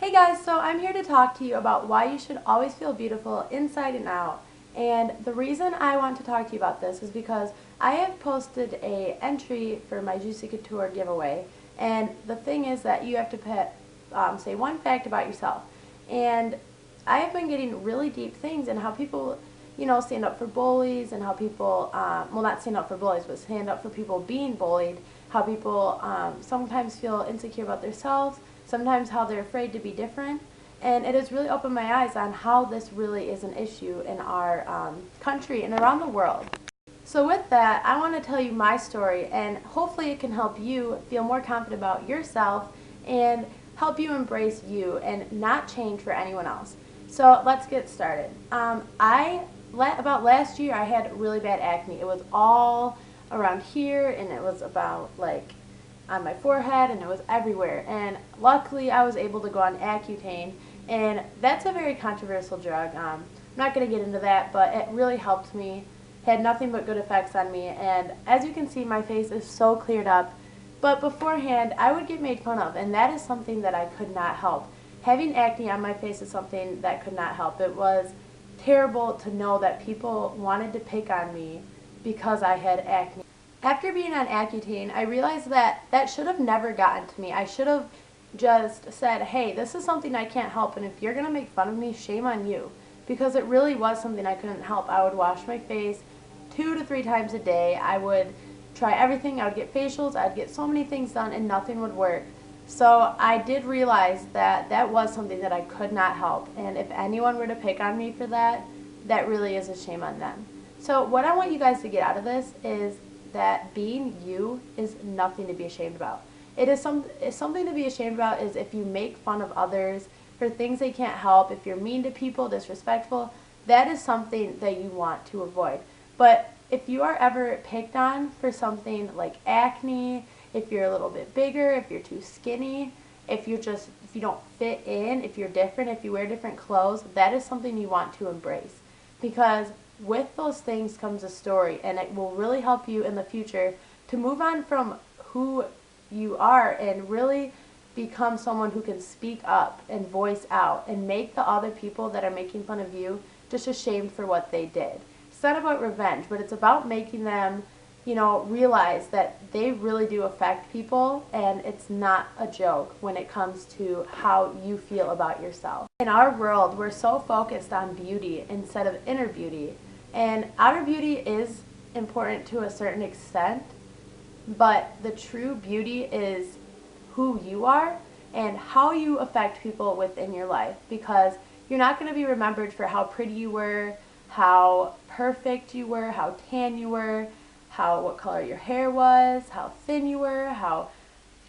Hey guys, so I'm here to talk to you about why you should always feel beautiful inside and out. And the reason I want to talk to you about this is because I have posted a entry for my Juicy Couture giveaway. And the thing is that you have to say one fact about yourself. And I have been getting really deep things in how people, stand up for bullies and how people, well, not stand up for bullies, but stand up for people being bullied, how people sometimes feel insecure about themselves, sometimes how they're afraid to be different. And it has really opened my eyes on how this really is an issue in our country and around the world. So with that, I want to tell you my story, and hopefully it can help you feel more confident about yourself and help you embrace you and not change for anyone else. So let's get started. About last year, I had really bad acne. It was all around here, and it was about like on my forehead, and it was everywhere. And luckily, I was able to go on Accutane, and that's a very controversial drug. I'm not going to get into that, but it really helped me. Had nothing but good effects on me, and as you can see, my face is so cleared up. But beforehand, I would get made fun of, and that is something that I could not help. Having acne on my face is something that could not help. It was terrible to know that people wanted to pick on me because I had acne. After being on Accutane, I realized that that should have never gotten to me. I should have just said, hey, this is something I can't help, and if you're going to make fun of me, shame on you. Because it really was something I couldn't help. I would wash my face 2 to 3 times a day. I would try everything. I would get facials. I'd get so many things done, and nothing would work. So I did realize that that was something that I could not help. And if anyone were to pick on me for that, that really is a shame on them. So what I want you guys to get out of this is that being you is nothing to be ashamed about. It's something to be ashamed about is if you make fun of others for things they can't help, if you're mean to people, disrespectful, that is something that you want to avoid. But if you are ever picked on for something like acne, if you're a little bit bigger, if you're too skinny, if you don't fit in, if you're different, if you wear different clothes, that is something you want to embrace. Because with those things comes a story, and it will really help you in the future to move on from who you are and really become someone who can speak up and voice out and make the other people that are making fun of you just ashamed for what they did. It's not about revenge, but it's about making them, realize that they really do affect people, and it's not a joke when it comes to how you feel about yourself. In our world, we're so focused on beauty instead of inner beauty, and outer beauty is important to a certain extent, but the true beauty is who you are and how you affect people within your life, because you're not going to be remembered for how pretty you were, how perfect you were, how tan you were, what color your hair was, how thin you were, how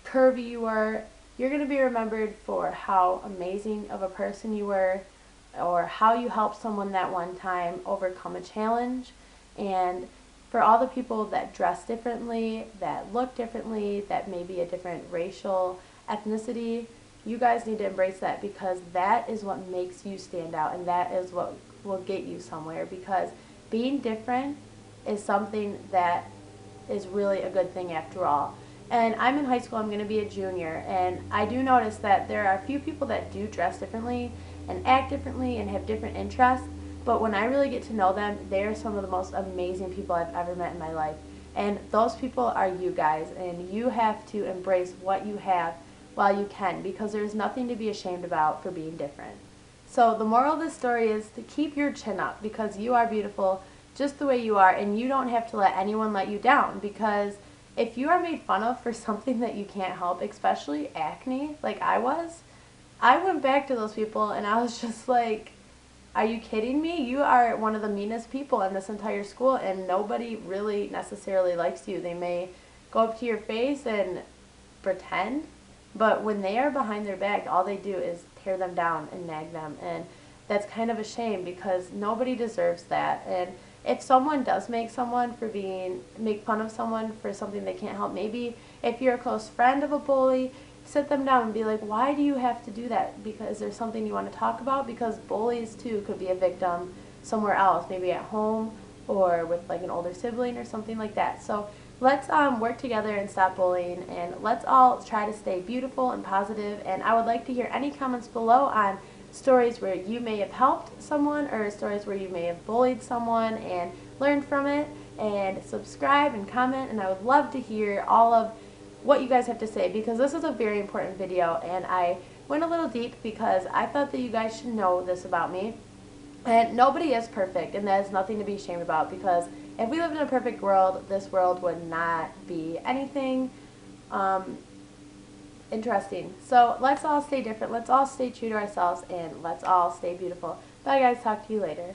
curvy you were. You're going to be remembered for how amazing of a person you were, or how you helped someone that one time overcome a challenge. And for all the people that dress differently, that look differently, that may be a different racial ethnicity, you guys need to embrace that, because that is what makes you stand out, and that is what will get you somewhere. Because being different is something that is really a good thing after all. And I'm in high school, I'm going to be a junior, and I do notice that there are a few people that do dress differently and act differently and have different interests, but when I really get to know them, they are some of the most amazing people I've ever met in my life. And those people are you guys, and you have to embrace what you have while you can, because there's nothing to be ashamed about for being different. So the moral of this story is to keep your chin up, because you are beautiful just the way you are, and you don't have to let anyone let you down. Because if you are made fun of for something that you can't help, especially acne, like I was, I went back to those people and I was just like, are you kidding me? You are one of the meanest people in this entire school, and nobody really necessarily likes you. They may go up to your face and pretend, but when they are behind their back, all they do is tear them down and nag them. And that's kind of a shame, because nobody deserves that. And if someone does make fun of someone for something they can't help, maybe if you're a close friend of a bully, sit them down and be like, why do you have to do that? Because there's something you want to talk about, because bullies too could be a victim somewhere else, maybe at home or with like an older sibling or something like that. So let's work together and stop bullying, and let's all try to stay beautiful and positive. And I would like to hear any comments below on stories where you may have helped someone or stories where you may have bullied someone and learned from it. And subscribe and comment, and I would love to hear all of what you guys have to say, because this is a very important video, and I went a little deep because I thought that you guys should know this about me. And nobody is perfect, and that is nothing to be ashamed about, because if we lived in a perfect world, this world would not be anything interesting. So let's all stay different, let's all stay true to ourselves, and let's all stay beautiful. Bye guys, talk to you later.